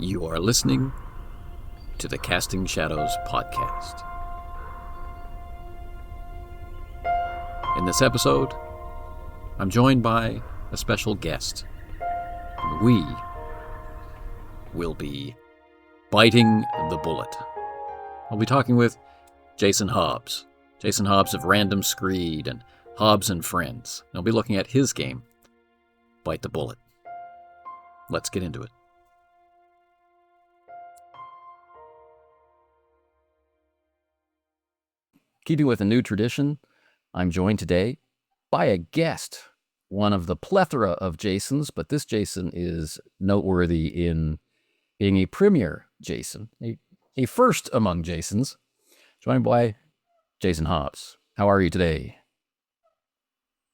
You are listening to the Casting Shadows podcast. In this episode, I'm joined by a special guest. We will be biting the bullet. I'll be talking with Jason Hobbs. Jason Hobbs of Random Screed and Hobbs and Friends. I'll be looking at his game, Bite the Bullet. Let's get into it. Keeping with a new tradition, I'm joined today by a guest, one of the plethora of Jasons, but this Jason is noteworthy in being a premier Jason, a first among Jasons, joined by Jason Hobbs. How are you today?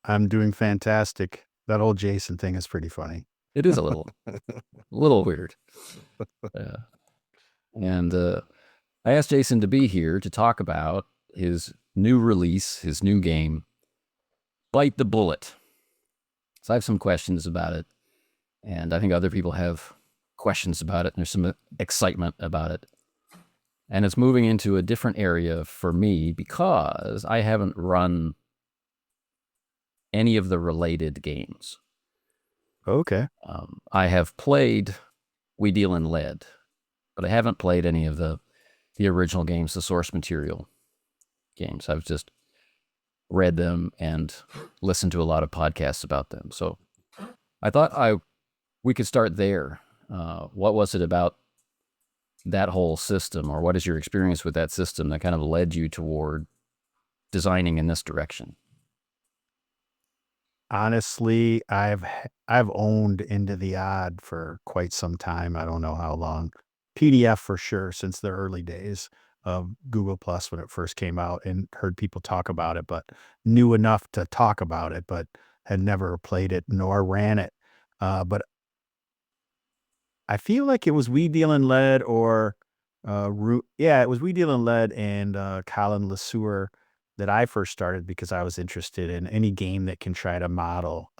I'm doing fantastic. That old Jason thing is pretty funny. It is a little weird. And I asked Jason to be here to talk about his new release, his new game, Bite the Bullet. So I have some questions about it, and I think other people have questions about it, and there's some excitement about it. And it's moving into a different area for me because I haven't run any of the related games. Okay. I have played We Deal in Lead, but I haven't played any of the original games, the source material games. I've just read them and listened to a lot of podcasts about them. So I thought we could start there. What was it about that whole system, or what is your experience with that system that kind of led you toward designing in this direction? Honestly, I've owned Into the Odd for quite some time. I don't know how long. PDF for sure, since the early days of Google Plus when it first came out, and heard people talk about it, but knew enough to talk about it, but had never played it nor ran it. But I feel like it was We Deal in Lead or it was We Deal in Lead and Colin LeSueur that I first started because I was interested in any game that can try to model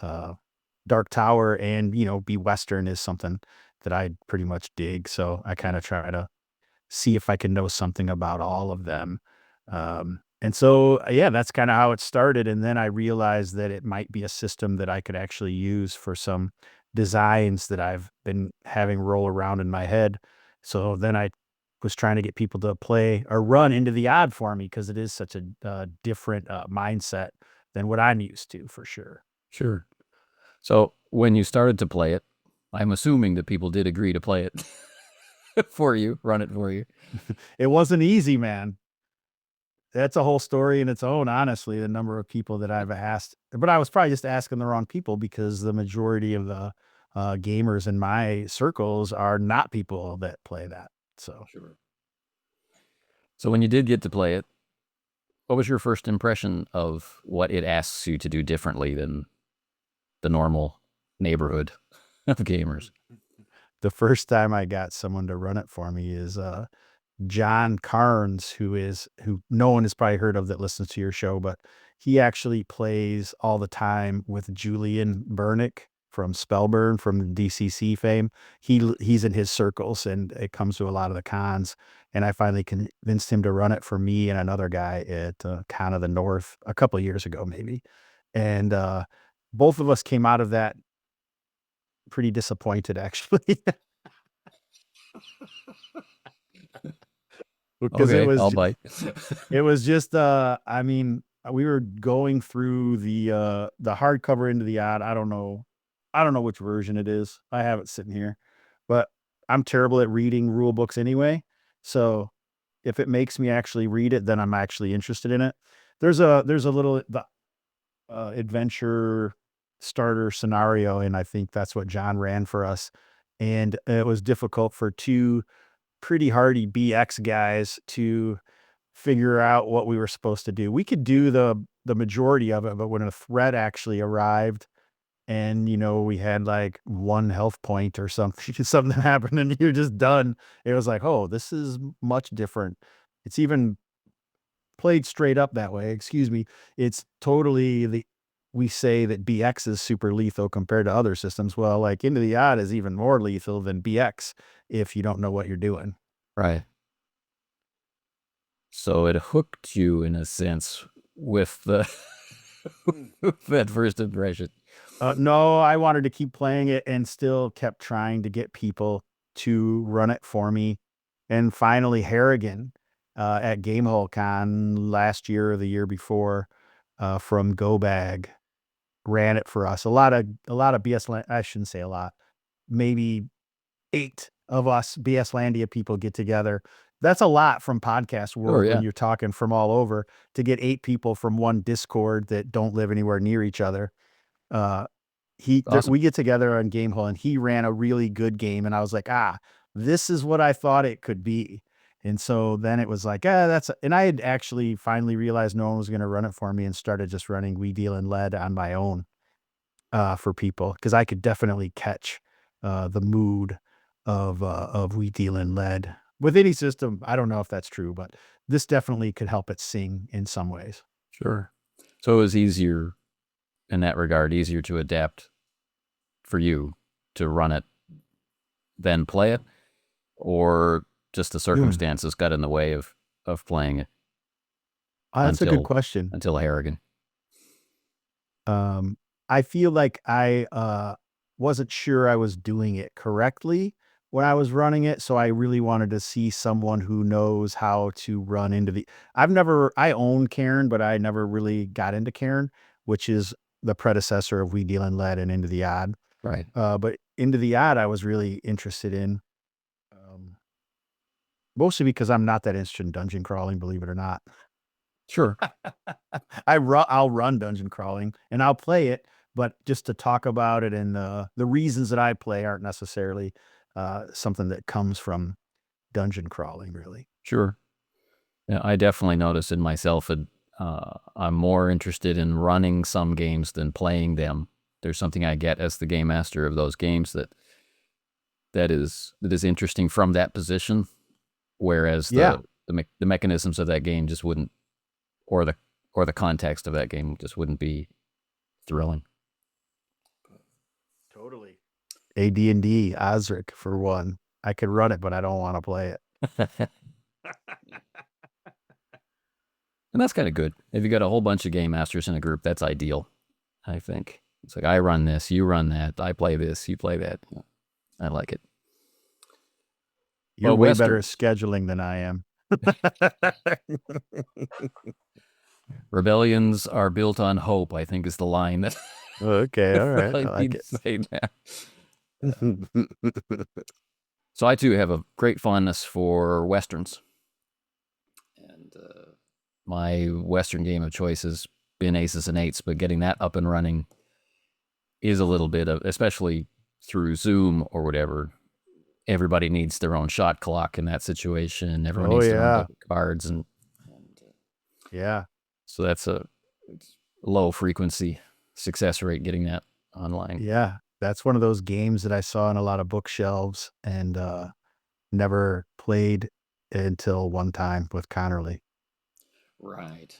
Dark Tower and, be Western is something that I pretty much dig. So I kind of try to see if I can know something about all of them. And so, that's kind of how it started. And then I realized that it might be a system that I could actually use for some designs that I've been having roll around in my head. So then I was trying to get people to play or run Into the Odd for me because it is such a different mindset than what I'm used to, for sure. Sure. So when you started to play it, I'm assuming that people did agree to play it for you, run it for you. It wasn't easy, man. That's a whole story in its own, honestly, the number of people that I've asked. But I was probably just asking the wrong people because the majority of the gamers in my circles are not people that play that. So, sure. So when you did get to play it, what was your first impression of what it asks you to do differently than the normal neighborhood of gamers? The first time I got someone to run it for me is John Carnes, who no one has probably heard of that listens to your show, but he actually plays all the time with Julian Burnick from Spellburn, from DCC fame. He's in his circles, and it comes to a lot of the cons. And I finally convinced him to run it for me and another guy at Con of the North a couple of years ago, maybe. And both of us came out of that pretty disappointed, actually. Because okay, I'll bite. It was just, we were going through the hardcover Into the Odd. I don't know which version it is. I have it sitting here, but I'm terrible at reading rule books anyway. So if it makes me actually read it, then I'm actually interested in it. There's a little adventure starter scenario, and I think that's what John ran for us. And it was difficult for two pretty hardy BX guys to figure out what we were supposed to do. We could do the majority of it, but when a threat actually arrived and, we had like 1 health point or something happened and you're just done. It was like, oh, this is much different. It's even played straight up that way. Excuse me. It's totally we say that BX is super lethal compared to other systems. Well, like Into the Odd is even more lethal than BX if you don't know what you're doing. Right. So it hooked you in a sense with the that first impression. No, I wanted to keep playing it and still kept trying to get people to run it for me. And finally, Harrigan at Gamehole Con last year or the year before from GoBag ran it for us. A lot of BS. I shouldn't say a lot. Maybe 8 of us BS Landia people get together. That's a lot from podcast world when you're talking from all over to get 8 people from one Discord that don't live anywhere near each other. Awesome. We get together on Gamehole and he ran a really good game. And I was like, this is what I thought it could be. And so then it was like, and I had actually finally realized no one was going to run it for me and started just running We Deal in Lead on my own for people. Cause I could definitely catch the mood of We Deal in Lead with any system. I don't know if that's true, but this definitely could help it sing in some ways. Sure. So it was easier in that regard, easier to adapt for you to run it than play it, or just the circumstances got in the way of playing it? That's a good question. Until Harrigan. I feel like I wasn't sure I was doing it correctly when I was running it, so I really wanted to see someone who knows how to run into the I own Cairn, but I never really got into Cairn, which is the predecessor of We Deal in Lead and Into the Odd. Right. But Into the Odd I was really interested in. Mostly because I'm not that interested in dungeon crawling, believe it or not. Sure. I'll run dungeon crawling and I'll play it, but just to talk about it and the reasons that I play aren't necessarily something that comes from dungeon crawling, really. Sure. Yeah, I definitely noticed in myself that I'm more interested in running some games than playing them. There's something I get as the game master of those games that is interesting from that position, whereas the mechanisms of that game just wouldn't, or the context of that game just wouldn't be thrilling. Totally. AD&D, Osric for one. I could run it, but I don't want to play it. And that's kind of good. If you got a whole bunch of game masters in a group, that's ideal, I think. It's like, I run this, you run that, I play this, you play that. I like it. You're way better at scheduling than I am. Rebellions are built on hope, I think is the line that okay, all right. I like it. Say that. So I too have a great fondness for Westerns. And my Western game of choice has been Aces and Eights, but getting that up and running is a little bit of, especially through Zoom or whatever, everybody needs their own shot clock in that situation. Everyone needs their own cards. And yeah. So that's a low frequency success rate getting that online. Yeah. That's one of those games that I saw in a lot of bookshelves and never played until one time with Connerly. Right.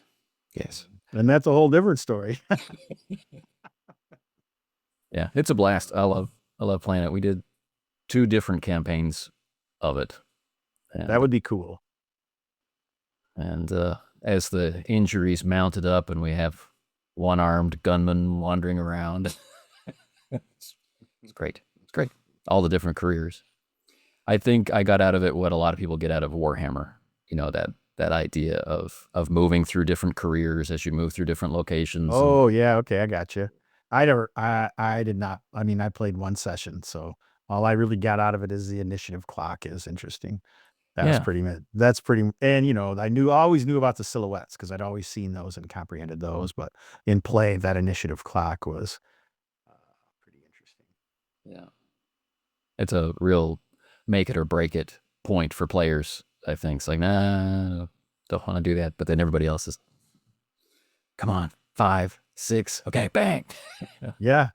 Yes. And that's a whole different story. Yeah, it's a blast. I love playing it. We did 2 different campaigns of it. And that would be cool. And as the injuries mounted up and we have one-armed gunmen wandering around, it's great. It's great. All the different careers. I think I got out of it what a lot of people get out of Warhammer. You know, that idea of moving through different careers as you move through different locations. Oh, yeah. Okay, I got you. I did not. I mean, I played one session, so all I really got out of it is the initiative clock is interesting. That's pretty, and I always knew about the silhouettes because I'd always seen those and comprehended those, but in play, that initiative clock was pretty interesting. Yeah. It's a real make it or break it point for players, I think. It's like, nah, don't want to do that. But then everybody else is, come on, 5, 6, okay, bang. Yeah.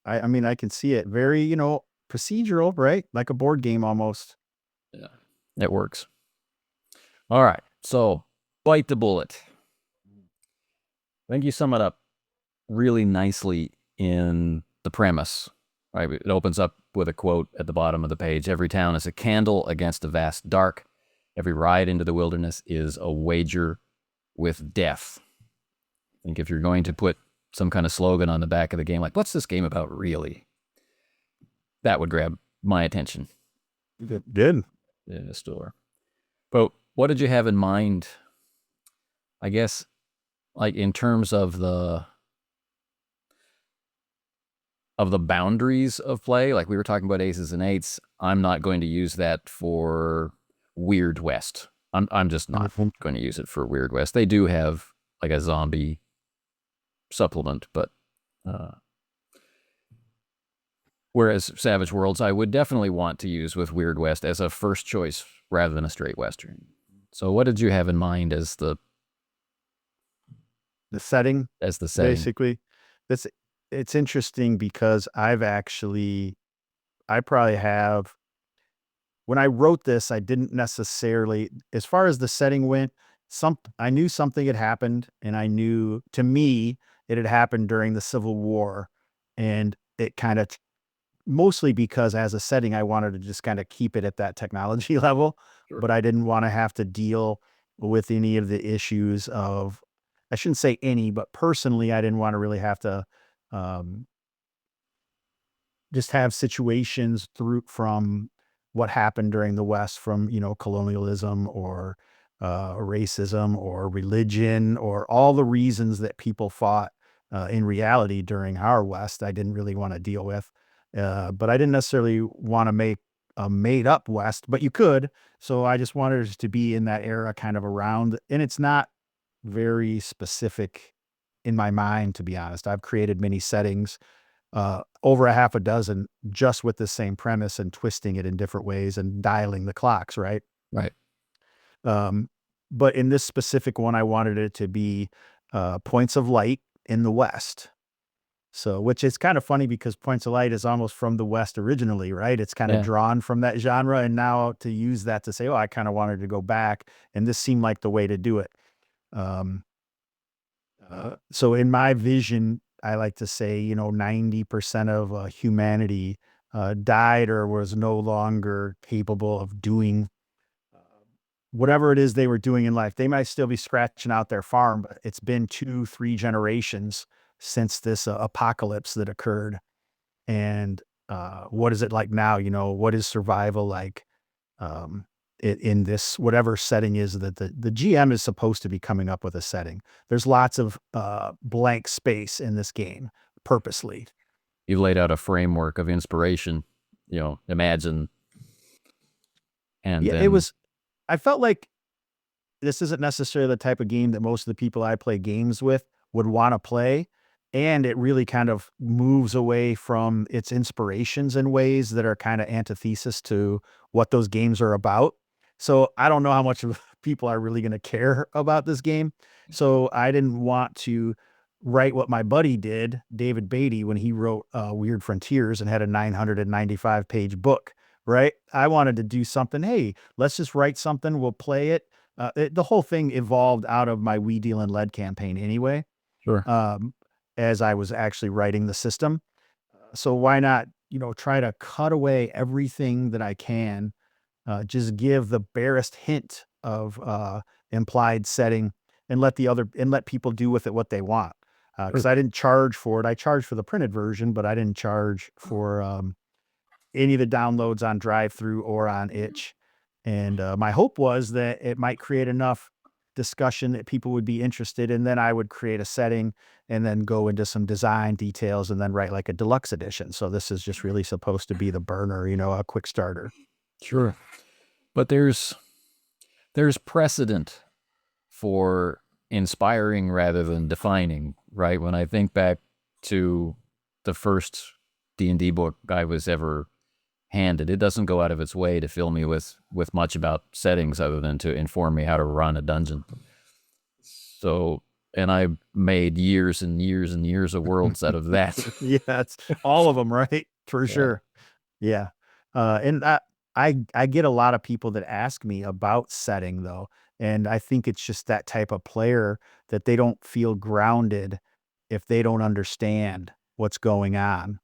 I mean, I can see it. Very, procedural, right? Like a board game almost. Yeah, it works. All right, so bite the bullet. I think you sum it up really nicely in the premise. Right? It opens up with a quote at the bottom of the page. Every town is a candle against a vast dark. Every ride into the wilderness is a wager with death. I think if you're going to put some kind of slogan on the back of the game, like, what's this game about really? That would grab my attention. It did. In the store. But what did you have in mind, I guess, like in terms of the boundaries of play? Like we were talking about aces and eights. I'm not going to use that for Weird West. I'm just not going to use it for Weird West. They do have like a zombie supplement, but whereas Savage Worlds, I would definitely want to use with Weird West as a first choice rather than a straight Western. So what did you have in mind as the setting? As the setting? Basically, it's interesting because I probably have, when I wrote this, I didn't necessarily, as far as the setting went, I knew something had happened, and I knew, to me, it had happened during the Civil War, and it kind of, mostly because as a setting, I wanted to just kind of keep it at that technology level, Sure. but I didn't want to have to deal with any of the issues of, I shouldn't say any, but personally, I didn't want to really have to just have situations from what happened during the West, from, colonialism or racism or religion or all the reasons that people fought in reality during our West. I didn't really want to deal with, but I didn't necessarily want to make a made up West, but you could. So I just wanted it to be in that era kind of around, and it's not very specific in my mind, to be honest. I've created many settings, over a half a dozen, just with the same premise and twisting it in different ways and dialing the clocks, right? Right. But in this specific one, I wanted it to be points of light in the West. So, which is kind of funny because Points of Light is almost from the West originally, right? It's kind of drawn from that genre. And now to use that to say, oh, I kind of wanted to go back, and this seemed like the way to do it. So in my vision, I like to say, 90% of humanity died or was no longer capable of doing whatever it is they were doing in life. They might still be scratching out their farm, but it's been 2-3 generations since this apocalypse that occurred. And what is it like now? What is survival like in this, whatever setting is that the GM is supposed to be coming up with a setting. There's lots of blank space in this game purposely. You laid out a framework of inspiration, imagine. And Yeah, then I felt like this isn't necessarily the type of game that most of the people I play games with would want to play. And it really kind of moves away from its inspirations in ways that are kind of antithesis to what those games are about. So I don't know how much of people are really going to care about this game. So I didn't want to write what my buddy did, David Beatty, when he wrote Weird Frontiers and had a 995-page book, right? I wanted to do something. Hey, let's just write something. We'll play it. The whole thing evolved out of my We Deal in Lead campaign anyway. Sure. As I was actually writing the system. So why not, try to cut away everything that I can, just give the barest hint of implied setting, and let people do with it what they want. Because I didn't charge for it. I charged for the printed version, but I didn't charge for any of the downloads on DriveThru or on Itch. And my hope was that it might create enough discussion that people would be interested, and then I would create a setting and then go into some design details and then write like a deluxe edition. So this is just really supposed to be the burner, a quick starter. Sure. But there's precedent for inspiring rather than defining, right? When I think back to the first D&D book I was ever handed, it doesn't go out of its way to fill me with much about settings other than to inform me how to run a dungeon. So, and I made years and years and years of worlds out of that. Yeah, it's all of them, right? For sure. Yeah. And I get a lot of people that ask me about setting though. And I think it's just that type of player that they don't feel grounded if they don't understand what's going on.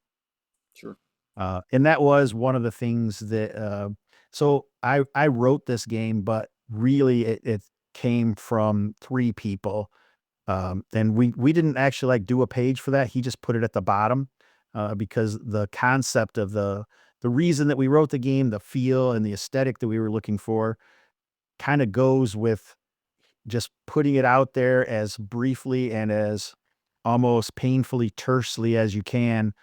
Sure. And that was one of the things that, so I wrote this game, but really it came from 3 people. And we didn't actually like do a page for that. He just put it at the bottom, because the concept of the reason that we wrote the game, the feel and the aesthetic that we were looking for kind of goes with just putting it out there as briefly and as almost painfully tersely as you can,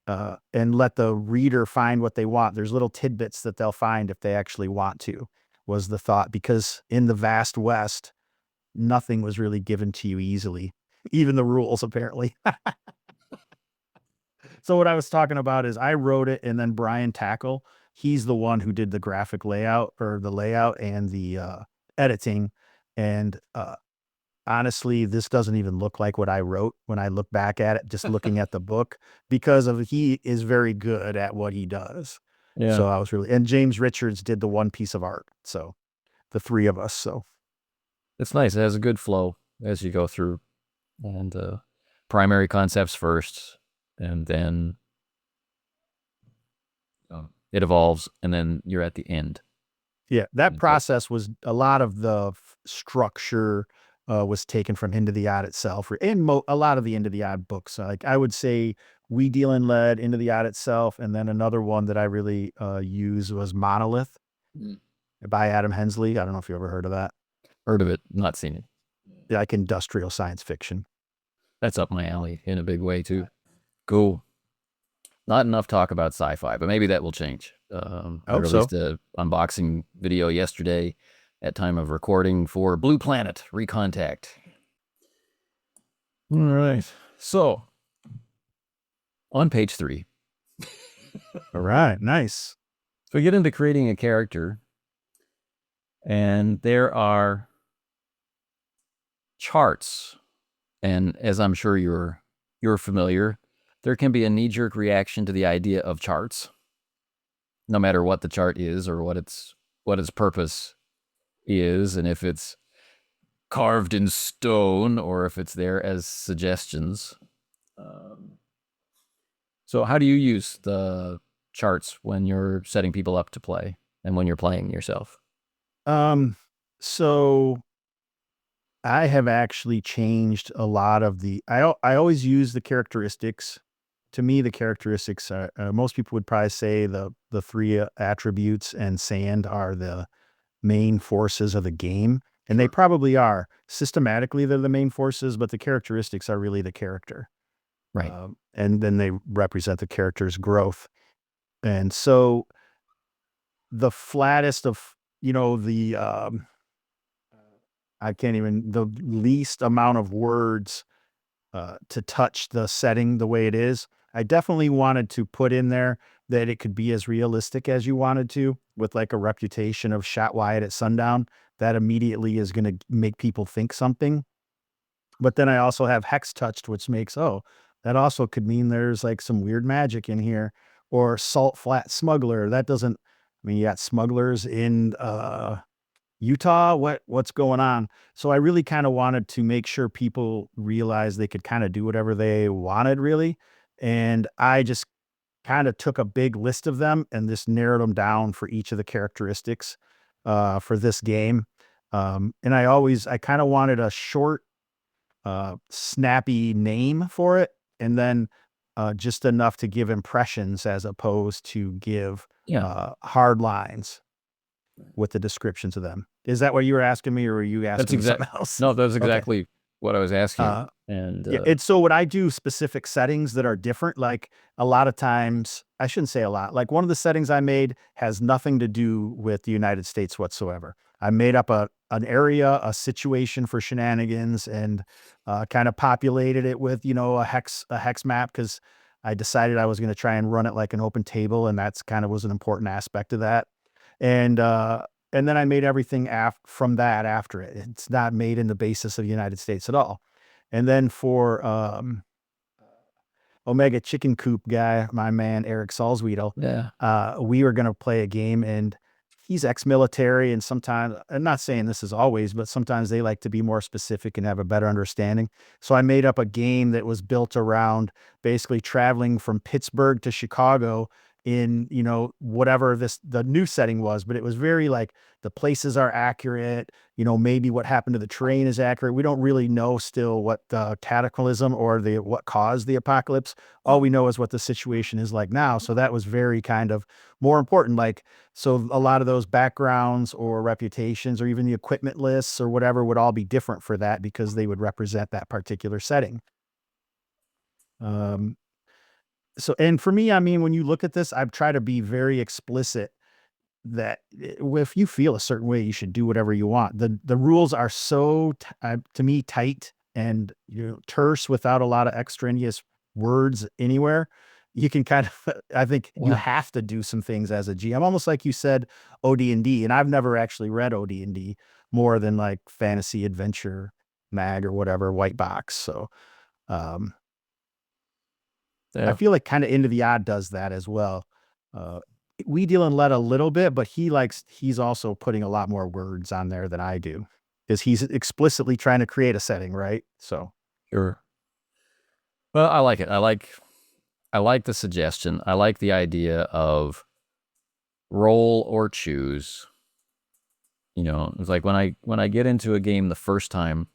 and let the reader find what they want. There's little tidbits that they'll find if they actually want to, was the thought, because in the vast West, nothing was really given to you easily, even the rules, apparently. So what I was talking about is I wrote it, and then Brian Tackle, he's the one who did the graphic layout, or the layout and the editing. And honestly, this doesn't even look like what I wrote when I look back at it, just looking at the book, because of he is very good at what he does. Yeah. So I was really, and James Richards did the one piece of art. So the 3 of us. So It's nice. It has a good flow as you go through, and primary concepts first, and then it evolves, and then you're at the end. yeah, that process was a lot of the structure was taken from Into the Odd itself, and a lot of the Into the Odd books. Like I would say, We Deal in Lead, Into the Odd itself, and then another one that I really use was Monolith by Adam Hensley. I don't know if you ever heard of that. Heard of it, not seen it. Like industrial science fiction. That's up my alley in a big way too. Cool. Not enough talk about sci-fi, but maybe that will change. I released an unboxing video yesterday at time of recording for Blue Planet Recontact. All right. So, on page 3. All right. Nice. So we get into creating a character, and there are charts. And as I'm sure you're familiar, there can be a knee-jerk reaction to the idea of charts, no matter what the chart is or what its purpose is, and if it's carved in stone or if it's there as suggestions. So how do you use the charts when you're setting people up to play and when you're playing yourself? So I have actually changed a lot of the, I always use the characteristics. To me, the characteristics are, most people would probably say the 3 attributes and sand are the main forces of the game. And they probably are. Systematically, they're the main forces, but the characteristics are really the character. Right. And then they represent the character's growth. And so the flattest of, the least amount of words to touch the setting the way it is. I definitely wanted to put in there that it could be as realistic as you wanted to, with like a reputation of Shot Wyatt at sundown. That immediately is going to make people think something. But then I also have hex touched, which makes, that also could mean there's like some weird magic in here. Or salt flat smuggler. That doesn't, you got smugglers in Utah, what's going on? So I really kind of wanted to make sure people realized they could kind of do whatever they wanted, really. And I just kind of took a big list of them and just narrowed them down for each of the characteristics for this game. And I kind of wanted a short, snappy name for it, and then just enough to give impressions as opposed to give hard lines with the descriptions of them. Is that what you were asking me, or were you asking something else? No, that's exactly what I was asking. And so when I do specific settings that are different, like a lot of times, I shouldn't say a lot, like one of the settings I made has nothing to do with the United States whatsoever. I made up an area, a situation for shenanigans, and kind of populated it with, a hex map, because I decided I was going to try and run it like an open table, and that's kind of was an important aspect of that. And then I made everything from that after it. It's not made in the basis of the United States at all. And then for Omega Chicken Coop guy, my man Eric Salzwedel, we were going to play a game, and he's ex-military, and sometimes, I'm not saying this is always, but sometimes they like to be more specific and have a better understanding. So I made up a game that was built around basically traveling from Pittsburgh to Chicago in, whatever the new setting was, but it was very like the places are accurate, maybe what happened to the terrain is accurate. We don't really know still what the cataclysm or what caused the apocalypse. All we know is what the situation is like now. So that was very kind of more important. Like, so a lot of those backgrounds or reputations or even the equipment lists or whatever would all be different for that because they would represent that particular setting. So, and for me, I mean, when you look at this, I've tried to be very explicit that if you feel a certain way, you should do whatever you want. The rules are so, to me, tight and terse without a lot of extraneous words anywhere. You can kind of, I think you have to do some things as a GM, almost like you said, OD&D, and I've never actually read OD&D more than like fantasy adventure mag or whatever, white box. So, I feel like kind of Into the Odd does that as well. We deal in lead a little bit, but he's also putting a lot more words on there than I do, because he's explicitly trying to create a setting, right? So Sure. Well, I like it. I like the suggestion. I like the idea of roll or choose. It's like when I get into a game the first time,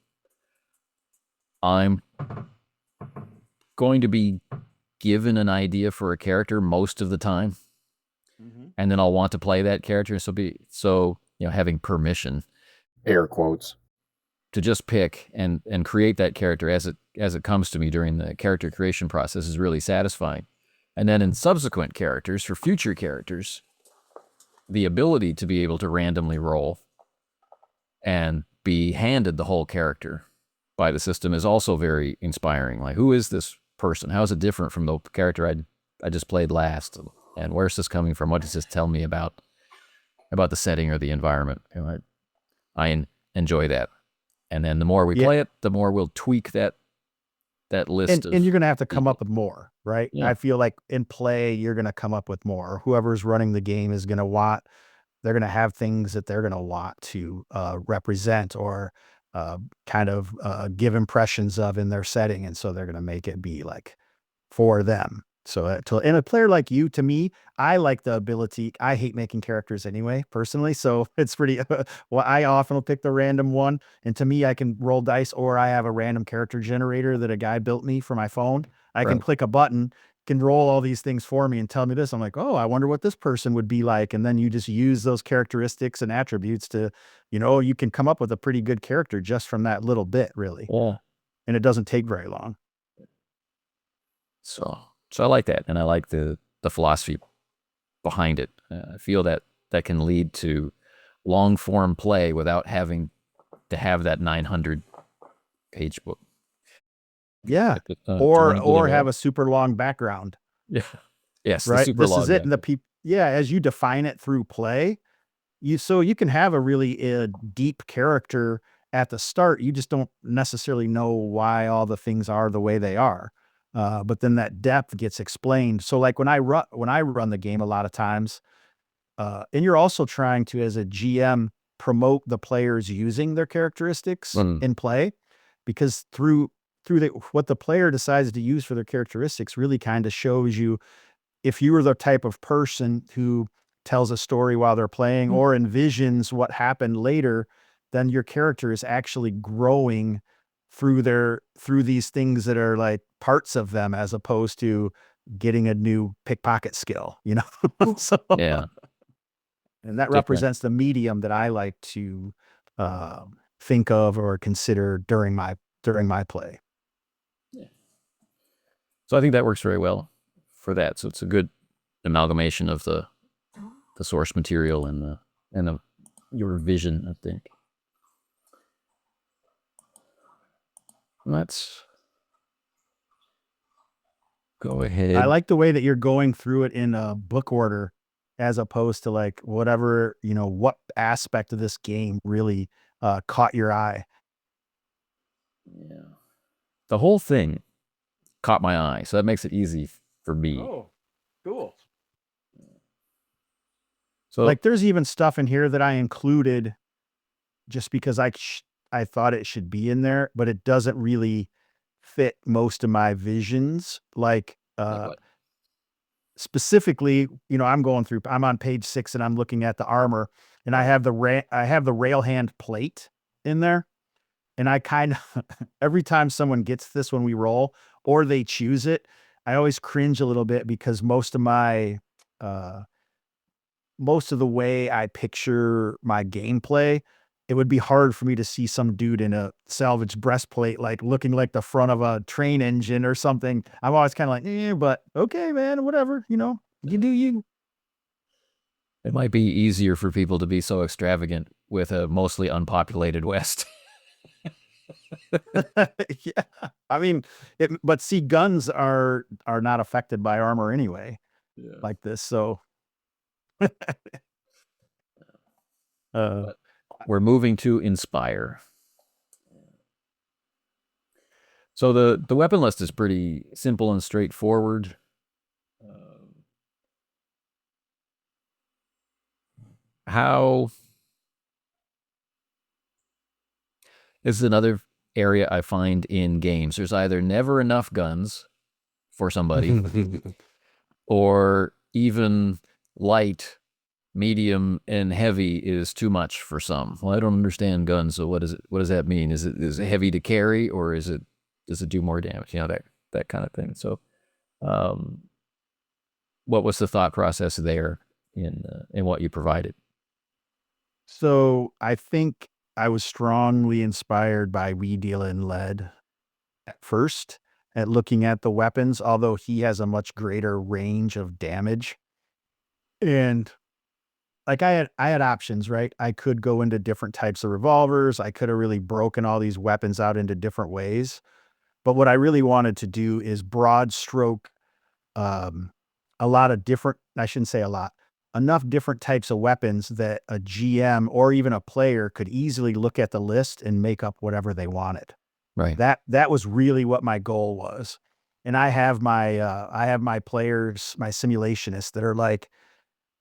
I'm going to be given an idea for a character most of the time. And then I'll want to play that character. So having permission, air quotes, to just pick and create that character as it comes to me during the character creation process is really satisfying. And then in subsequent characters, for future characters, the ability to be able to randomly roll and be handed the whole character by the system is also very inspiring. Like, who is this person? How is it different from the character I just played last? And where's this coming from? What does this tell me about the setting or the environment? I enjoy that. And then the more we play it, the more we'll tweak that list. And you're going to have to come up with more, right? Yeah. I feel like in play, you're going to come up with more. Whoever's running the game is going to they're going to have things that they're going to want to represent or kind of give impressions of in their setting. And so they're going to make it be like for them. So and a player like you, to me, I like the ability. I hate making characters anyway, personally. So it's pretty, well, I often will pick the random one. And to me, I can roll dice, or I have a random character generator that a guy built me for my phone. I can click a button, can roll all these things for me and tell me this. I'm like, oh, I wonder what this person would be like. And then you just use those characteristics and attributes to, you can come up with a pretty good character just from that little bit, really. Yeah. And it doesn't take very long. So I like that, and I like the philosophy behind it. I feel that can lead to long form play without having to have that 900-page book. Yeah, or have a super long background. Yeah, yes, right. This is it, and as you define it through play, you can have a really deep character at the start. You just don't necessarily know why all the things are the way they are. But then that depth gets explained. So like when I run the game a lot of times, and you're also trying to, as a GM, promote the players using their characteristics in play, because through what the player decides to use for their characteristics really kind of shows you if you were the type of person who tells a story while they're playing or envisions what happened later, then your character is actually growing through these things that are like parts of them, as opposed to getting a new pickpocket skill, So, yeah. And that represents the medium that I like to think of or consider during my play. Yeah. So I think that works very well for that. So it's a good amalgamation of the source material and your vision, I think. Let's go ahead. I like the way that you're going through it in a book order, as opposed to like whatever, what aspect of this game really caught your eye. Yeah. The whole thing caught my eye, so that makes it easy for me. Oh, cool. So Like there's even stuff in here that I included just because I thought it should be in there, but it doesn't really fit most of my visions. Like what? specifically, I'm on page 6 and I'm looking at the armor, and I Right. have the rail hand plate in there. And I kind of every time someone gets this when we roll or they choose it, I always cringe a little bit because uh most of the way I picture my gameplay, it would be hard for me to see some dude in a salvaged breastplate, like looking like the front of a train engine or something. I'm always kind of like, but okay, man, whatever, you do you. It might be easier for people to be so extravagant with a mostly unpopulated West. Yeah. I mean, but see, guns are not affected by armor anyway, Yeah. like this. So, uh, But we're moving to inspire. So the weapon list is pretty simple and straightforward. How this is another area I find in games. There's either never enough guns for somebody, or even light, medium, and heavy is too much for some. Well, I don't understand guns, so what does that mean? Is it heavy to carry, or does it do more damage? That kind of thing. So, um, what was the thought process there in what you provided? so I think I was strongly inspired by We Deal in Lead at first at looking at the weapons, although he has a much greater range of damage. And like I had options, right? I could go into different types of revolvers. I could have really broken all these weapons out into different ways. But what I really wanted to do is broad stroke um, a lot of different, I shouldn't say a lot, enough different types of weapons that a GM or even a player could easily look at the list and make up whatever they wanted. Right. That was really what my goal was. And I have my players, my simulationists that are like,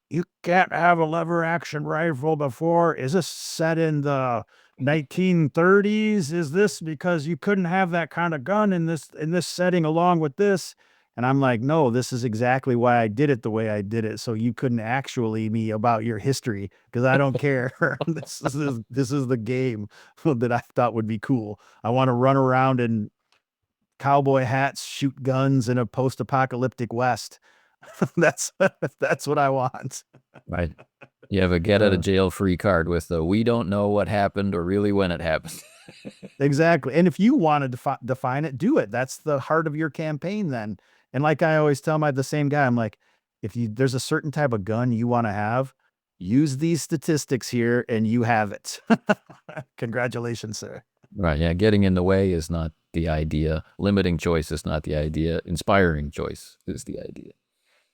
you can't have a lever action rifle before. Is this set in the 1930s? Is this because you couldn't have that kind of gun in this setting along with this? And I'm like, no, this is exactly why I did it the way I did it. So you couldn't actually me about your history because I don't care. This is the game that I thought would be cool. I want to run around in cowboy hats, shoot guns in a post-apocalyptic West. That's what I want. Right. You have a get out of Uh, jail free card with the we don't know what happened or really when it happened. exactly. And if you want to define it, do it. That's the heart of your campaign then. And like I always tell the same guy, I'm like, there's a certain type of gun you want to have, use these statistics here and you have it. Congratulations, sir. Right. Yeah. Getting in the way is not the idea. Limiting choice is not the idea. Inspiring choice is the idea.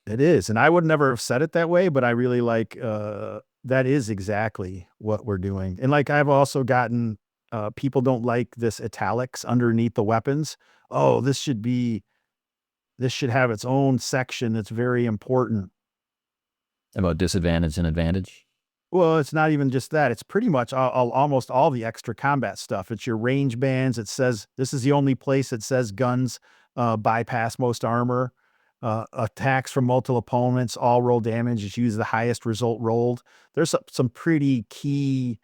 It is. And I would never have said it that way, but I really like that is exactly what we're doing. And like I've also gotten people don't like this italics underneath the weapons. Oh, this should have its own section that's very important. About disadvantage and advantage. Well, it's not even just that. It's pretty much almost all the extra combat stuff. It's your range bands. It says this is the only place it says guns bypass most armor. Attacks from multiple opponents, all roll damage. Just use the highest result rolled. There's some pretty key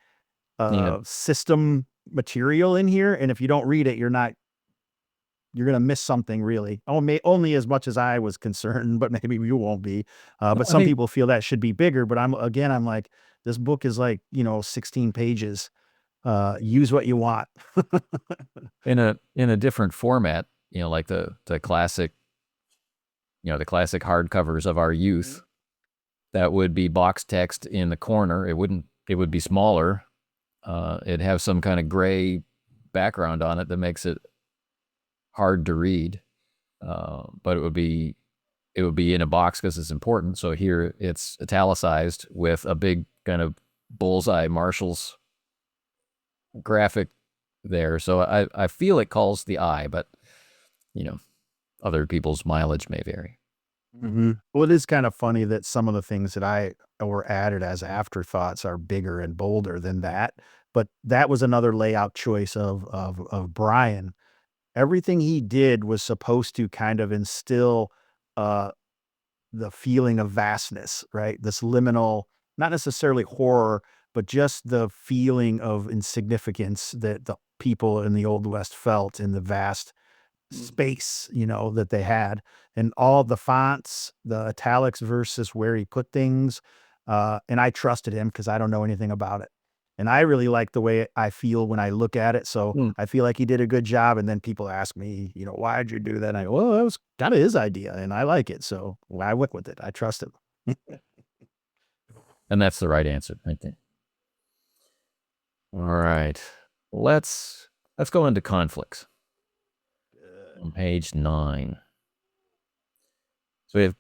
Yeah. system material in here, and if you don't read it, you're gonna miss something really. Only as much as I was concerned, but maybe you won't be. No, But I some think people feel that should be bigger. But I'm like, this book is like 16 pages. Use what you want. in a different format, like the classic, the classic hardcovers of our youth, that would be box text in the corner. It would be smaller. It'd have some kind of gray background on it that makes it hard to read. But it would be in a box because it's important. So here it's italicized with a big kind of bullseye Marshall's graphic there. So I feel it calls the eye, but other people's mileage may vary. Well, it is kind of funny that some of the things that I were added as afterthoughts are bigger and bolder than that. But that was another layout choice of Brian. Everything he did was supposed to kind of instill uh, the feeling of vastness, right? This liminal, not necessarily horror, but just the feeling of insignificance that the people in the Old West felt in the vast space, that they had, and all the fonts, the italics versus where he put things. And I trusted him because I don't know anything about it. And I really like the way I feel when I look at it. So Mm. I feel like he did a good job. And then people ask me, why did you do that? And I go, well, that was kind of his idea and I like it. So I went with it. I trust him. And that's the right answer, I think. All right. Let's go into conflicts. On page 9. So we have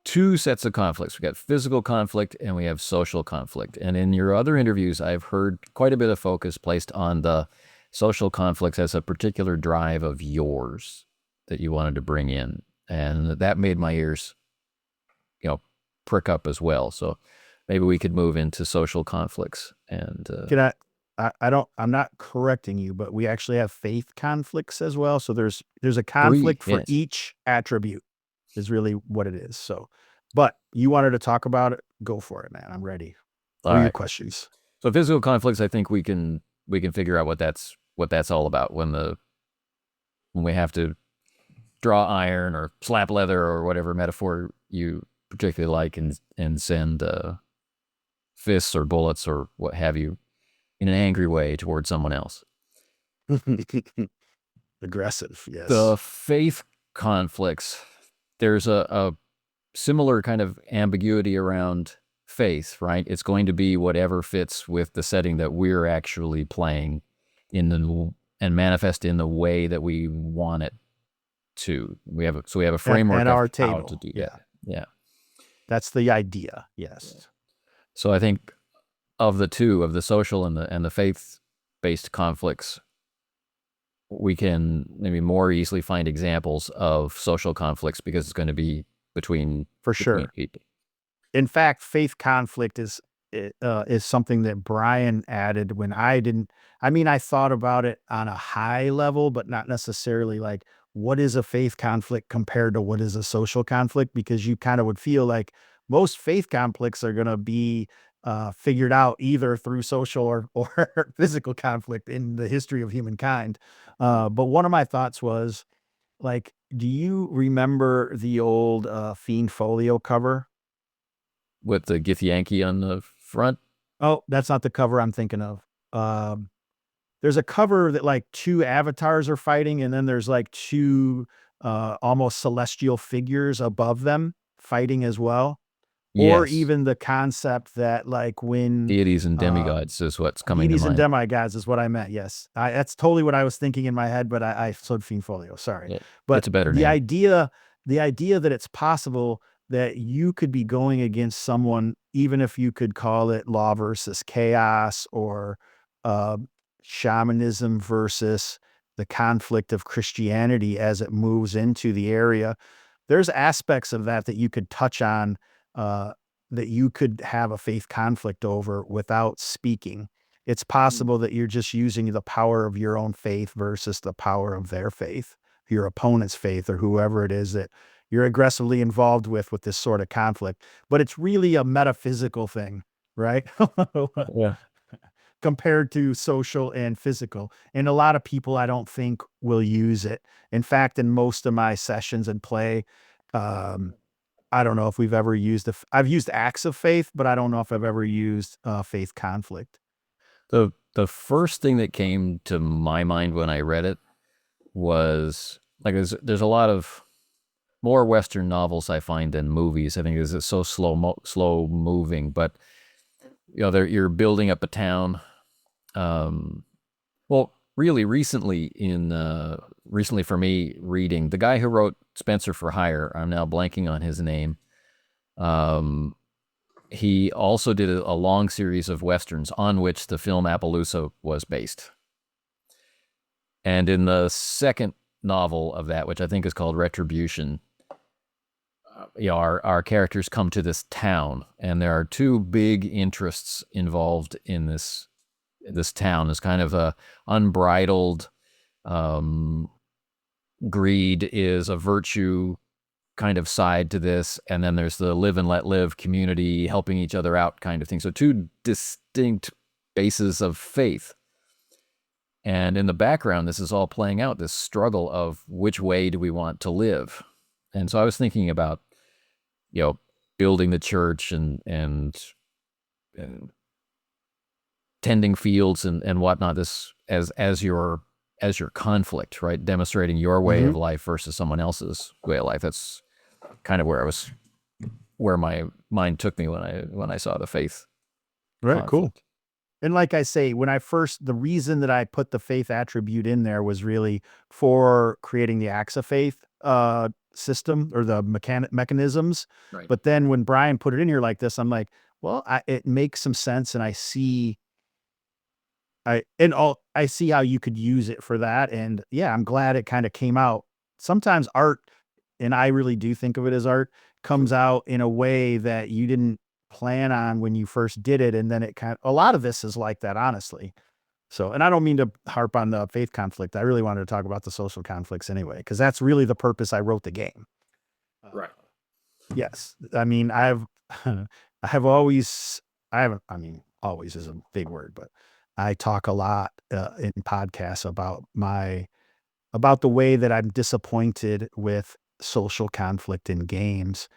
2 sets of conflicts. We got physical conflict and we have social conflict. And in your other interviews, I've heard quite a bit of focus placed on the social conflicts as a particular drive of yours that you wanted to bring in. And that made my ears, prick up as well. So maybe we could move into social conflicts and I'm not correcting you, but we actually have faith conflicts as well. So there's a 3, conflict for yes. each attribute is really what it is. So, but you wanted to talk about it, go for it, man. I'm ready. All What are your right. questions? So physical conflicts, I think we can figure out what that's all about when we have to draw iron or slap leather or whatever metaphor you particularly like and send fists or bullets or what have you in an angry way towards someone else. Aggressive, yes. The faith conflicts, there's a similar kind of ambiguity around faith, right? It's going to be whatever fits with the setting that we're actually playing and manifest in the way that we want it to. We have a framework at of our how table. to do Yeah. that. Yeah. That's the idea. Yes. So I think of the two, of the social and the faith-based conflicts, we can maybe more easily find examples of social conflicts because it's going to be between people. In fact, faith conflict is something that Brian added when I didn't. I mean, I thought about it on a high level, but not necessarily like what is a faith conflict compared to what is a social conflict, because you kind of would feel like most faith conflicts are going to be figured out either through social or physical conflict in the history of humankind. But one of my thoughts was like, do you remember the old Fiend Folio cover? With the Githyanki on the front? Oh, that's not the cover I'm thinking of. There's a cover that like 2 avatars are fighting, and then there's like 2 almost celestial figures above them fighting as well. Or Yes. even the concept that like when Deities and demigods is what's coming to deities and mind. demigods is what I meant. Yes, that's totally what I was thinking in my head, but I said Fiend Folio. Sorry, but it's a better the name. idea that it's possible that you could be going against someone, even if you could call it law versus chaos or uh, shamanism versus the conflict of Christianity as it moves into the area. There's aspects of that you could touch on, uh, that you could have a faith conflict over without speaking. It's possible that you're just using the power of your own faith versus the power of their faith, your opponent's faith, or whoever it is that you're aggressively involved with this sort of conflict. But it's really a metaphysical thing, right? Yeah. Compared to social and physical. And a lot of people, I don't think, will use it. In fact, in most of my sessions and play, I don't know if we've ever used I've used acts of faith, but I don't know if I've ever used faith conflict. The first thing that came to my mind when I read it was like there's a lot of more Western novels I find than movies. I think it's so slow moving, but you're building up a town. Well, really recently recently for me reading, the guy who wrote Spenser for Hire, I'm now blanking on his name. He also did a long series of Westerns on which the film Appaloosa was based. And in the second novel of that, which I think is called Retribution, our characters come to this town, and there are two big interests involved in this town. This kind of a unbridled greed is a virtue kind of side to this, and then there's the live and let live community helping each other out kind of thing. So two distinct bases of faith. And in the background, this is all playing out, this struggle of which way do we want to live. And so I was thinking about, building the church and tending fields and whatnot, this as your conflict, right? Demonstrating your way of life versus someone else's way of life. That's kind of where my mind took me when I saw the faith. Right, cool. And like I say, the reason that I put the faith attribute in there was really for creating the acts of faith system or the mechanisms. Right. But then when Brian put it in here like this, I'm like, well, it makes some sense, and I see how you could use it for that. And yeah, I'm glad it kind of came out. Sometimes art, and I really do think of it as art, comes out in a way that you didn't plan on when you first did it, and then a lot of this is like that, honestly. So, and I don't mean to harp on the faith conflict. I really wanted to talk about the social conflicts anyway, because that's really the purpose I wrote the game. Right. Yes. I mean, always is a big word, but I talk a lot in podcasts about the way that I'm disappointed with social conflict in games.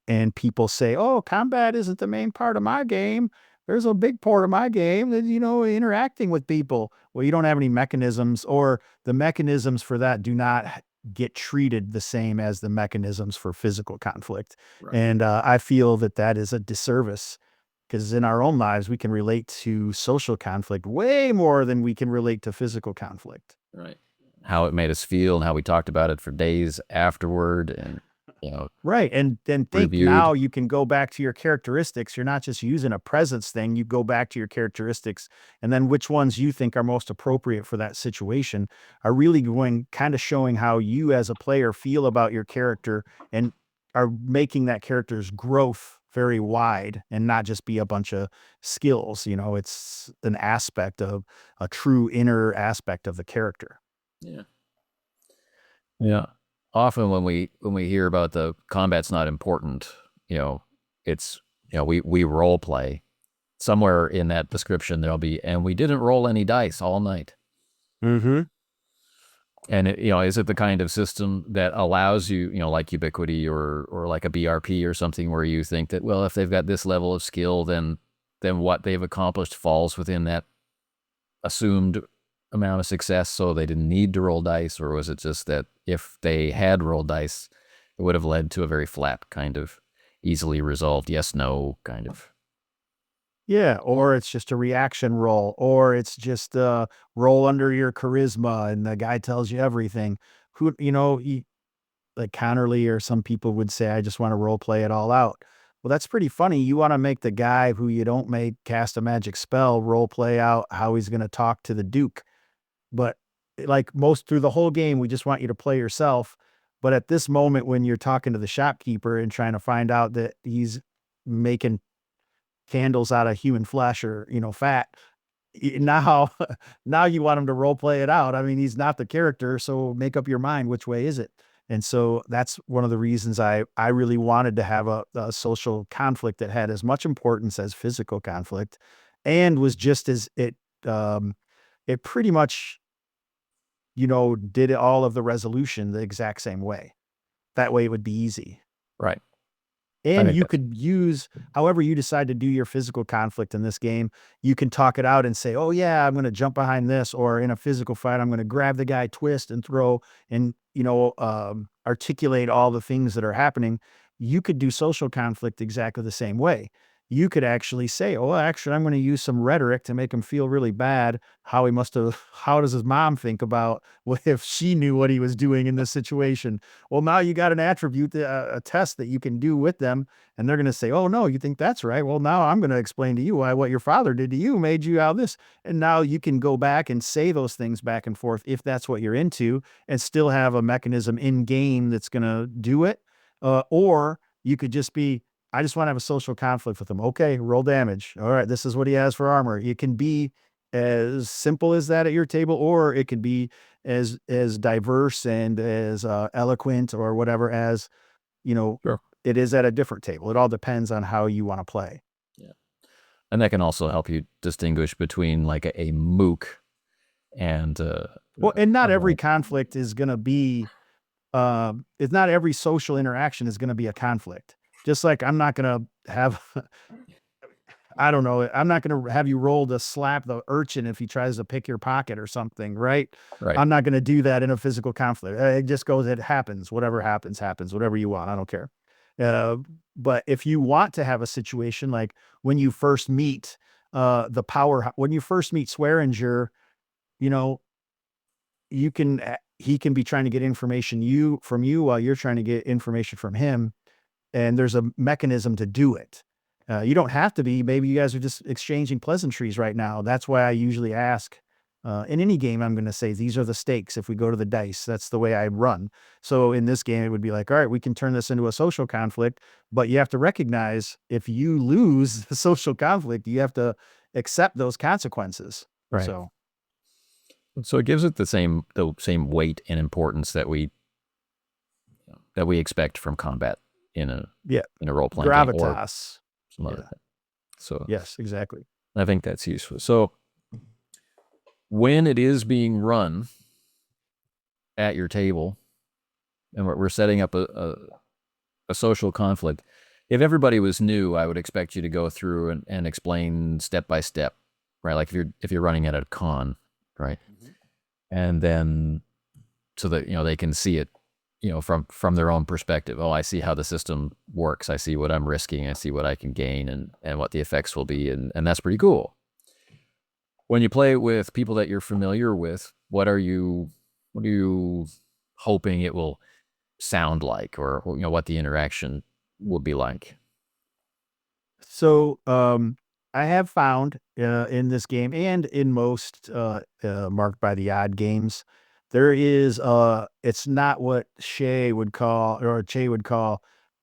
And people say, oh, combat isn't the main part of my game. There's a big part of my game that, interacting with people. Well, you don't have any mechanisms, or the mechanisms for that do not get treated the same as the mechanisms for physical conflict. Right. And I feel that is a disservice, because in our own lives, we can relate to social conflict way more than we can relate to physical conflict. Right. How it made us feel and how we talked about it for days afterward, and right. And then think reviewed. Now you can go back to your characteristics. You're not just using a presence thing. You go back to your characteristics, and then which ones you think are most appropriate for that situation are really kind of showing how you as a player feel about your character, and are making that character's growth very wide and not just be a bunch of skills. It's an aspect of a true inner aspect of the character. Yeah. Yeah. Often when we hear about the combat's not important, it's, we role play. Somewhere in that description there'll be, and we didn't roll any dice all night. Mm-hmm. And is it the kind of system that allows you, like Ubiquity or like a BRP or something, where you think that, well, if they've got this level of skill, then what they've accomplished falls within that assumed amount of success, so they didn't need to roll dice? Or was it just that if they had rolled dice, it would have led to a very flat kind of easily resolved yes no kind of? Yeah, or it's just a reaction roll, or it's just a roll under your charisma and the guy tells you everything. Like Connerly or some people would say, I just want to role play it all out. Well, that's pretty funny. You want to make the guy who you don't make cast a magic spell role play out how he's going to talk to the Duke. But like through the whole game, we just want you to play yourself. But at this moment, when you're talking to the shopkeeper and trying to find out that he's making candles out of human flesh or, fat, now you want him to role play it out. I mean, he's not the character. So make up your mind. Which way is it? And so that's one of the reasons I really wanted to have a social conflict that had as much importance as physical conflict, and was just as it pretty much, did all of the resolution the exact same way. That way it would be easy. Right. And you could use, however you decide to do your physical conflict in this game, you can talk it out and say, oh yeah, I'm going to jump behind this, or in a physical fight, I'm going to grab the guy, twist and throw, and, articulate all the things that are happening. You could do social conflict exactly the same way. You could actually say, oh, actually, I'm going to use some rhetoric to make him feel really bad. How does his mom think about if she knew what he was doing in this situation? Well, now you got an attribute, a test that you can do with them, and they're going to say, oh, no, you think that's right. Well, now I'm going to explain to you why what your father did to you made you out of this. And now you can go back and say those things back and forth if that's what you're into, and still have a mechanism in game that's going to do it. Or You could just be, I just want to have a social conflict with him. Okay, roll damage. All right, this is what he has for armor. It can be as simple as that at your table, or it can be as diverse and as eloquent or whatever as, Sure. it is at a different table. It all depends on how you want to play. Yeah. And that can also help you distinguish between like a mook and Well, and not every conflict is going to be, it's not every social interaction is going to be a conflict. Just like I'm not going to have, I don't know, I'm not going to have you roll to slap the urchin if he tries to pick your pocket or something, right? right. I'm not going to do that in a physical conflict. It just goes, it happens. Whatever happens, happens. Whatever you want. I don't care. But if you want to have a situation like when you first meet when you first meet Swearinger, you know, you can, he can be trying to get information from you while you're trying to get information from him. And there's a mechanism to do it. You don't have to be. Maybe you guys are just exchanging pleasantries right now. That's why I usually ask in any game. I'm going to say these are the stakes. If we go to the dice, that's the way I run. So in this game, it would be like, all right, we can turn this into a social conflict, but you have to recognize if you lose the social conflict, you have to accept those consequences. Right. So it gives it the same weight and importance that we expect from combat in a role playing game or some other thing. So yes, exactly. I think that's useful. So when it is being run at your table, and we're setting up a social conflict, if everybody was new, I would expect you to go through and explain step by step, right? Like if you're running at a con, right? Mm-hmm. And then so that they can see it, from their own perspective. Oh, I see how the system works. I see what I'm risking. I see what I can gain and what the effects will be, and that's pretty cool. When you play with people that you're familiar with, what are you hoping it will sound like, or what the interaction will be like? So I have found in this game and in most Marked by the Odd games, there is it's not what Che would call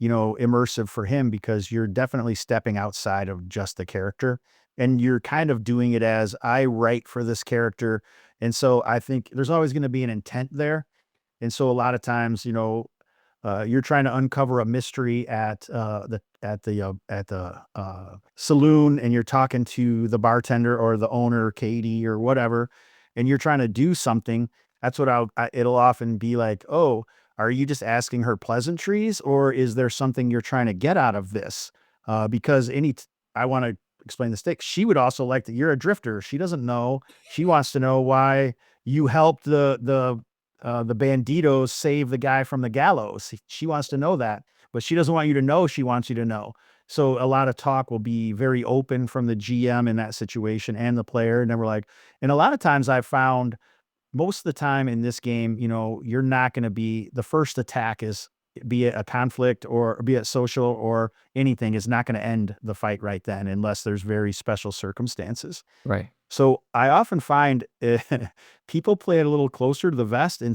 immersive for him, because you're definitely stepping outside of just the character, and you're kind of doing it as I write for this character. And so I think there's always going to be an intent there. And so a lot of times, you're trying to uncover a mystery at the saloon, and you're talking to the bartender or the owner, Katie or whatever, and you're trying to do something. That's what it'll often be like, oh, are you just asking her pleasantries, or is there something you're trying to get out of this? Because I want to explain the stakes. She would also like that you're a drifter. She doesn't know. She wants to know why you helped the banditos save the guy from the gallows. She wants to know that, but she doesn't want you to know. She wants you to know. So a lot of talk will be very open from the GM in that situation and the player. And then we're like, and a lot of times I've found most of the time in this game, you're not going to be, the first attack is, be it a conflict or be it social or anything, is not going to end the fight right then, unless there's very special circumstances. Right. So I often find people play it a little closer to the vest in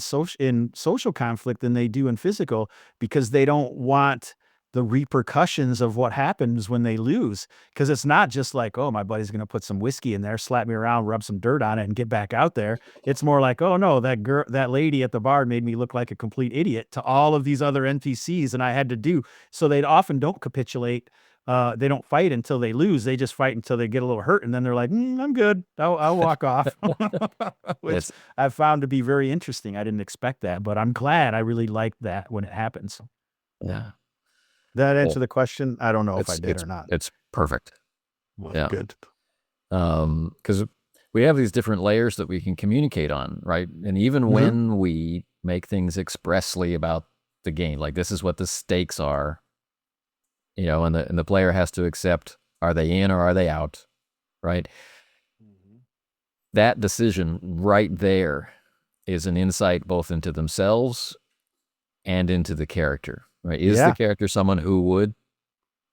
social conflict than they do in physical, because they don't want the repercussions of what happens when they lose. Because it's not just like, oh, my buddy's going to put some whiskey in there, slap me around, rub some dirt on it, and get back out there. It's more like, oh no, that lady at the bar made me look like a complete idiot to all of these other NPCs, and I had to do. So they often don't capitulate. They don't fight until they lose. They just fight until they get a little hurt, and then they're like, I'm good. I'll walk off. Which I've found to be very interesting. I didn't expect that, but I'm glad. I really like that when it happens. Yeah. That answer the question? I don't know if I did or not. It's perfect. Well, yeah. Good. Because we have these different layers that we can communicate on, right? And even when we make things expressly about the game, like this is what the stakes are, and the player has to accept, are they in or are they out, right? That decision right there is an insight both into themselves and into the character, right? Is the character someone who would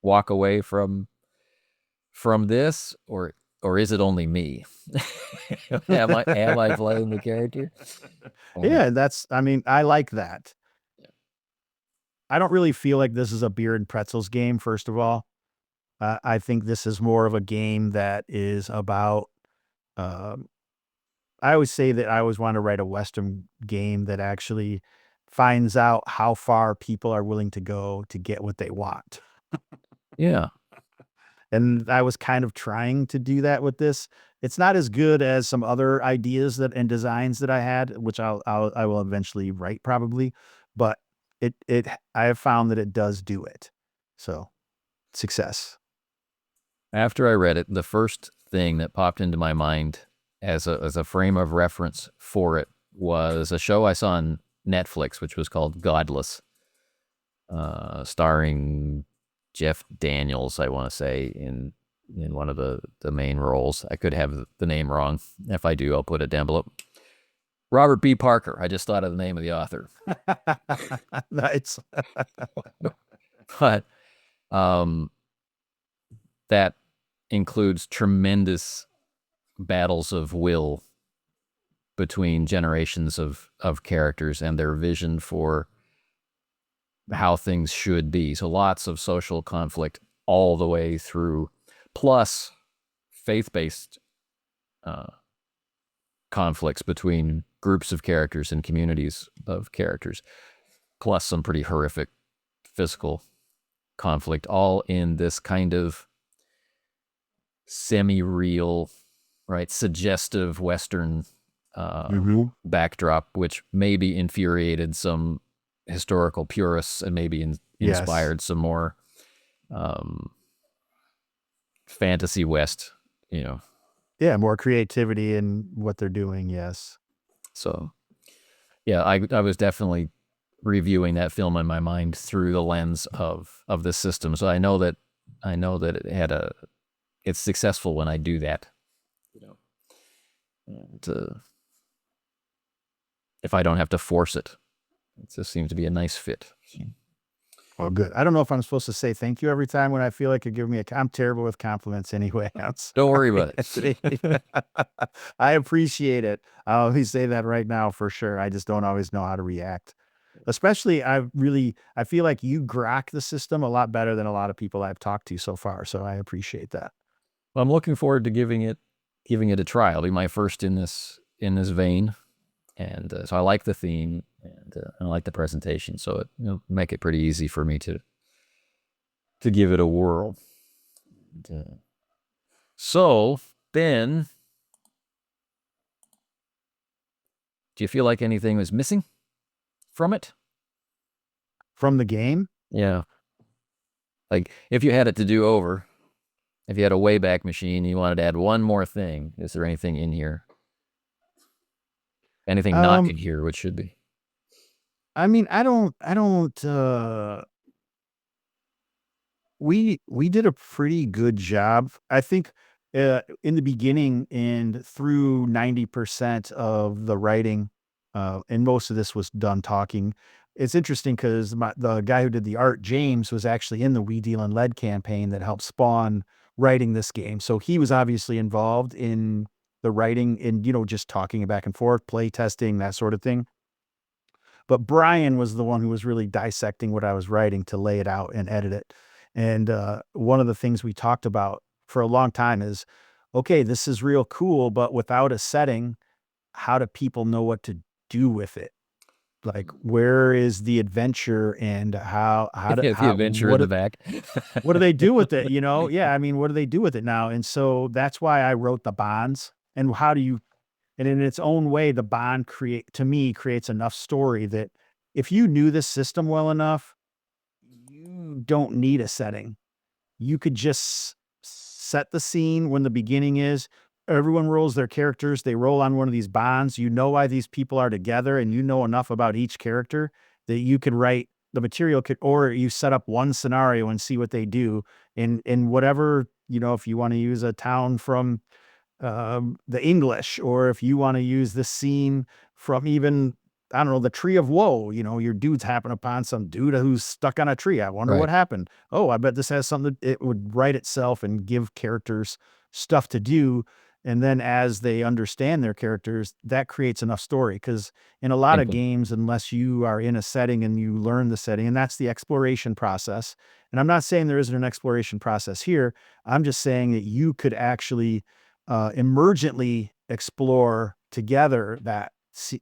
walk away from this, or is it only me? am I playing the character? Yeah, I like that. I don't really feel like this is a beer and pretzels game, first of all. I think this is more of a game that is about, um, I always say that I always want to write a Western game that actually finds out how far people are willing to go to get what they want. Yeah. And I was kind of trying to do that with this. It's not as good as some other ideas that and designs that I had, which I will eventually write probably, but I have found that it does do it. So, success. After I read it, the first thing that popped into my mind as a frame of reference for it was a show I saw on Netflix, which was called Godless, starring Jeff Daniels, I want to say, in one of the main roles. I could have the name wrong. If I do, I'll put it down below. Robert B. Parker. I just thought of the name of the author. Nice. But that includes tremendous battles of will between generations of characters and their vision for how things should be. So lots of social conflict all the way through, plus faith-based conflicts between groups of characters and communities of characters, plus some pretty horrific physical conflict, all in this kind of semi-real, right, suggestive Western backdrop, which maybe infuriated some historical purists and maybe inspired some more fantasy West, Yeah, more creativity in what they're doing, yes. So, yeah, I was definitely reviewing that film in my mind through the lens of this system. So I know that it's successful when I do that, and if I don't have to force it, it just seems to be a nice fit. Well, good. I don't know if I'm supposed to say thank you every time when I feel like you're giving me I'm terrible with compliments anyway. Don't worry about it. I appreciate it. I'll always say that right now for sure. I just don't always know how to react. Especially, I feel like you grok the system a lot better than a lot of people I've talked to so far. So I appreciate that. Well, I'm looking forward to giving it a try. It'll be my first in this vein, and so I like the theme and I like the presentation. So it'll make it pretty easy for me to give it a whirl. And, so then, do you feel like anything was missing from it? From the game? Yeah. Like if you had it to do over, if you had a Wayback Machine, you wanted to add one more thing, is there anything in here? Anything not in here, which should be? I mean, I don't, we did a pretty good job. I think in the beginning and through 90% of the writing, and most of this was done talking. It's interesting because the guy who did the art, James, was actually in the We Deal in Lead campaign that helped spawn writing this game. So he was obviously involved in the writing and, just talking back and forth, play testing, that sort of thing. But Brian was the one who was really dissecting what I was writing to lay it out and edit it. And one of the things we talked about for a long time is, okay, this is real cool, but without a setting, how do people know what to do with it? Like, where is the adventure and how the adventure in the back? What do they do with it? Yeah, I mean, what do they do with it now? And so that's why I wrote the bonds. And and in its own way, the bond creates enough story that if you knew this system well enough, you don't need a setting. You could just set the scene when the beginning is. Everyone rolls their characters. They roll on one of these bonds. You know why these people are together, and you know enough about each character that you could write the material, or you set up one scenario and see what they do in whatever, if you want to use a town from the English, or if you want to use this scene from even, I don't know, the Tree of Woe, your dudes happen upon some dude who's stuck on a tree. I wonder what happened. Oh, I bet this has something it would write itself and give characters stuff to do And then as they understand their characters, that creates enough story. Because in a lot of Input. games, unless you are in a setting and you learn the setting, and that's the exploration process. And I'm not saying there isn't an exploration process here. I'm just saying that you could actually emergently explore together that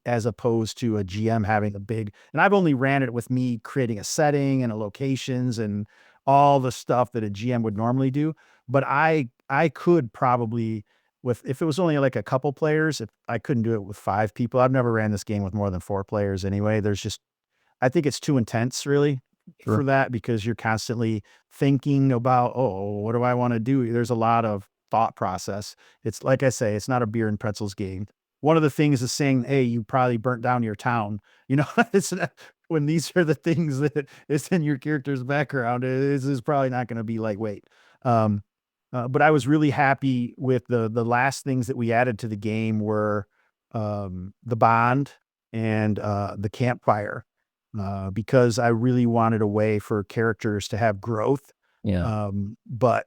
as opposed to a GM having a big, and I've only ran it with me creating a setting and a locations and all the stuff that a GM would normally do. But I could probably, with, if it was only like a couple players, if I couldn't do it with 5 people. I've never ran this game with more than 4 players anyway. There's just, I think it's too intense really for Sure. that, because you're constantly thinking about, oh, what do I want to do? There's a lot of thought process. It's like I say, it's not a beer and pretzels game. One of the things is saying, hey, you probably burnt down your town. You know, it's not, when these are the things that is in your character's background, it is probably not going to be lightweight. Um, but I was really happy with the last things that we added to the game were the bond and the campfire, because I really wanted a way for characters to have growth. Yeah. But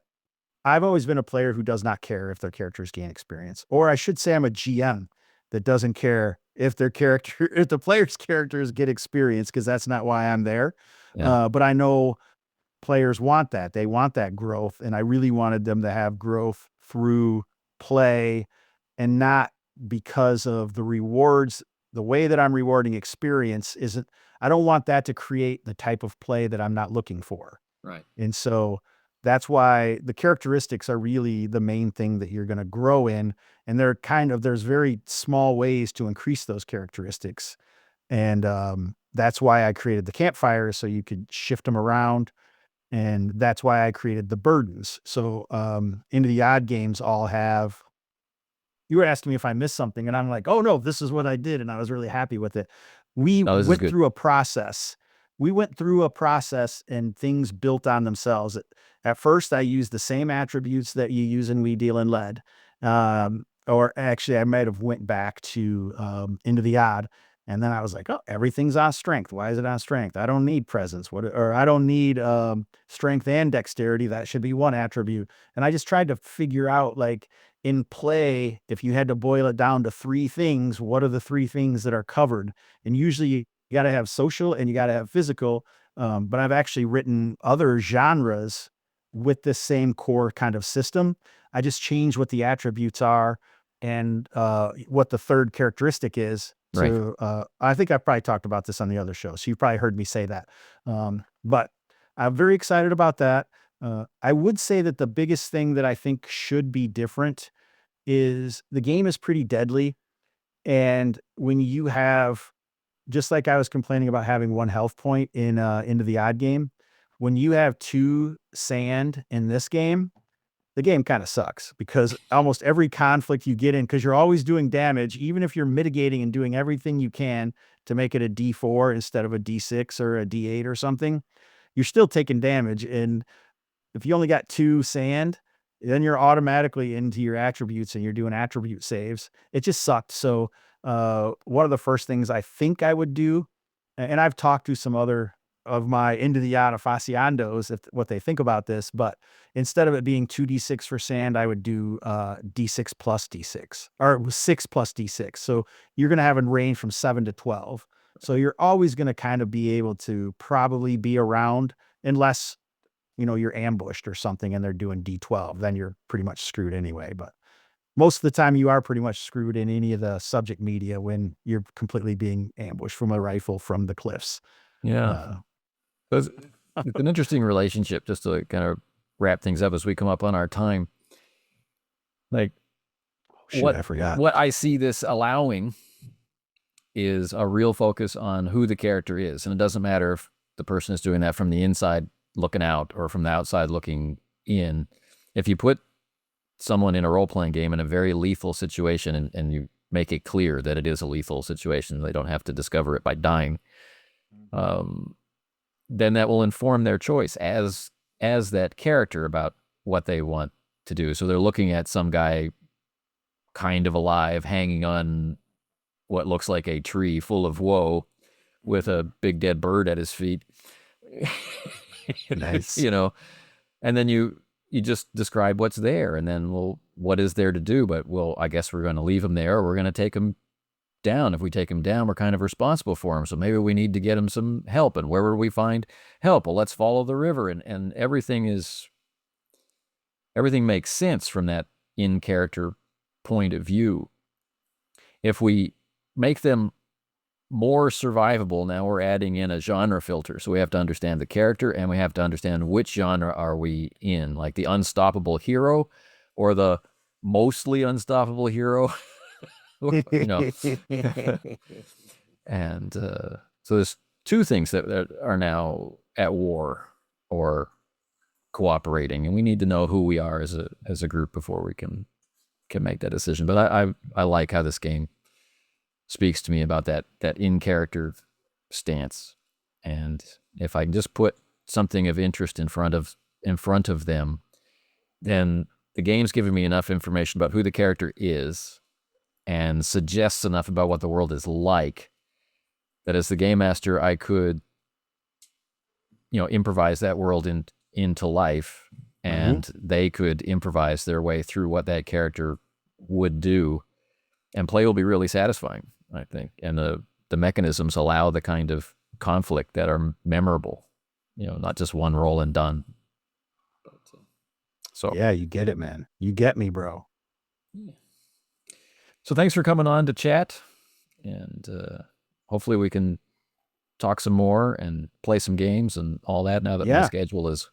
I've always been a player who does not care if their characters gain experience, or I should say I'm a GM that doesn't care if their character, if the player's characters get experience, because that's not why I'm there. Yeah. But I know players want that. They want that growth. And I really wanted them to have growth through play and not because of the rewards. The way that I'm rewarding experience isn't, I don't want that to create the type of play that I'm not looking for. Right. And so that's why the characteristics are really the main thing that you're going to grow in. And they're kind of, there's very small ways to increase those characteristics. And that's why I created the campfires, so you could shift them around. And that's why I created the burdens. So Into the Odd games all have, you were asking me if I missed something, and I'm like, oh no, this is what I did. And I was really happy with it. We No, this is went good. through a process. We went through a process and things built on themselves. At first, I used the same attributes that you use in We Deal in Lead. Or actually, I might have went back to Into the Odd. And then I was like, oh, everything's on strength. Why is it on strength? I don't need presence. Or I don't need strength and dexterity. That should be one attribute. And I just tried to figure out, like, in play, if you had to boil it down to 3 things, what are the 3 things that are covered? And usually you got to have social and you got to have physical. But I've actually written other genres with this same core kind of system. I just changed what the attributes are and what the third characteristic is. Right. I think I've probably talked about this on the other show, so you've probably heard me say that. But I'm very excited about that. I would say that the biggest thing that I think should be different is the game is pretty deadly. And when you have, just like I was complaining about having 1 health point in Into the Odd game, when you have 2 sand in this game, the game kind of sucks, because almost every conflict you get in, because you're always doing damage, even if you're mitigating and doing everything you can to make it a D4 instead of a D6 or a D8 or something, you're still taking damage. And if you only got 2 sand, then you're automatically into your attributes and you're doing attribute saves. It just sucked. So one of the first things I think I would do, and I've talked to some other of my Into the Odd aficionados, if what they think about this, but instead of it being 2d6 for sand, I would do d6 plus d6, or 6 plus d6. So you're going to have a range from 7 to 12. So you're always going to kind of be able to probably be around, unless, you know, you're ambushed or something and they're doing D12, then you're pretty much screwed anyway. But most of the time you are pretty much screwed in any of the subject media when you're completely being ambushed from a rifle from the cliffs. Yeah. It's an interesting relationship, just to kind of wrap things up as we come up on our time. Like, I forgot. What I see this allowing is a real focus on who the character is. And it doesn't matter if the person is doing that from the inside looking out or from the outside looking in. If you put someone in a role-playing game in a very lethal situation and you make it clear that it is a lethal situation, they don't have to discover it by dying, then that will inform their choice as that character about what they want to do. So they're looking at some guy kind of alive, hanging on what looks like a tree full of woe with a big dead bird at his feet. Nice. You know, and then you you just describe what's there, and then what is there to do? But I guess we're going to leave them there, or we're going to take them down. If we take them down, we're kind of responsible for them. So maybe we need to get them some help. And where would we find help? Well, let's follow the river, and everything makes sense from that in-character point of view. If we make them more survivable, now we're adding in a genre filter. So we have to understand the character, and we have to understand which genre are we in, like the unstoppable hero or the mostly unstoppable hero. And so there's two things that are now at war or cooperating, and we need to know who we are as a group before we can make that decision. But I like how this game speaks to me about that in-character stance. And if I can just put something of interest in front of them, then the game's giving me enough information about who the character is and suggests enough about what the world is like that as the game master, I could, improvise that world into life, and they could improvise their way through what that character would do, and play will be really satisfying, I think. And the mechanisms allow the kind of conflict that are memorable, not just one roll and done. So yeah, you get it, man. You get me, bro. So thanks for coming on to chat, and hopefully we can talk some more and play some games and all that now that my schedule is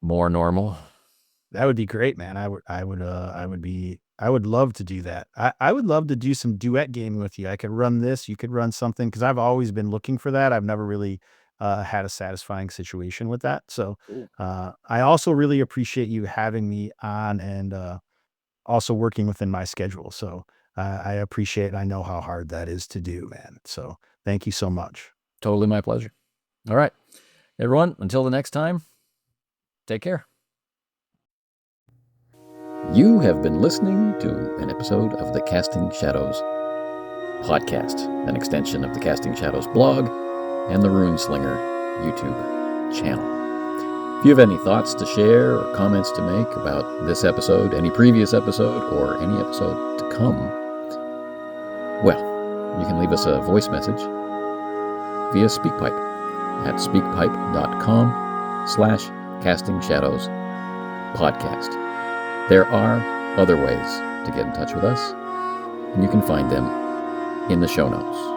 more normal. That would be great, man. I would love to do that. I would love to do some duet gaming with you. I could run this, you could run something, because I've always been looking for that. I've never really had a satisfying situation with that. So I also really appreciate you having me on, and also working within my schedule. So I appreciate it. I know how hard that is to do, man. So thank you so much. Totally my pleasure. All right, everyone, until the next time, take care. You have been listening to an episode of the Casting Shadows podcast, an extension of the Casting Shadows blog and the Runeslinger YouTube channel. If you have any thoughts to share or comments to make about this episode, any previous episode, or any episode to come, well, you can leave us a voice message via SpeakPipe at speakpipe.com/castingshadowspodcast. There are other ways to get in touch with us, and you can find them in the show notes.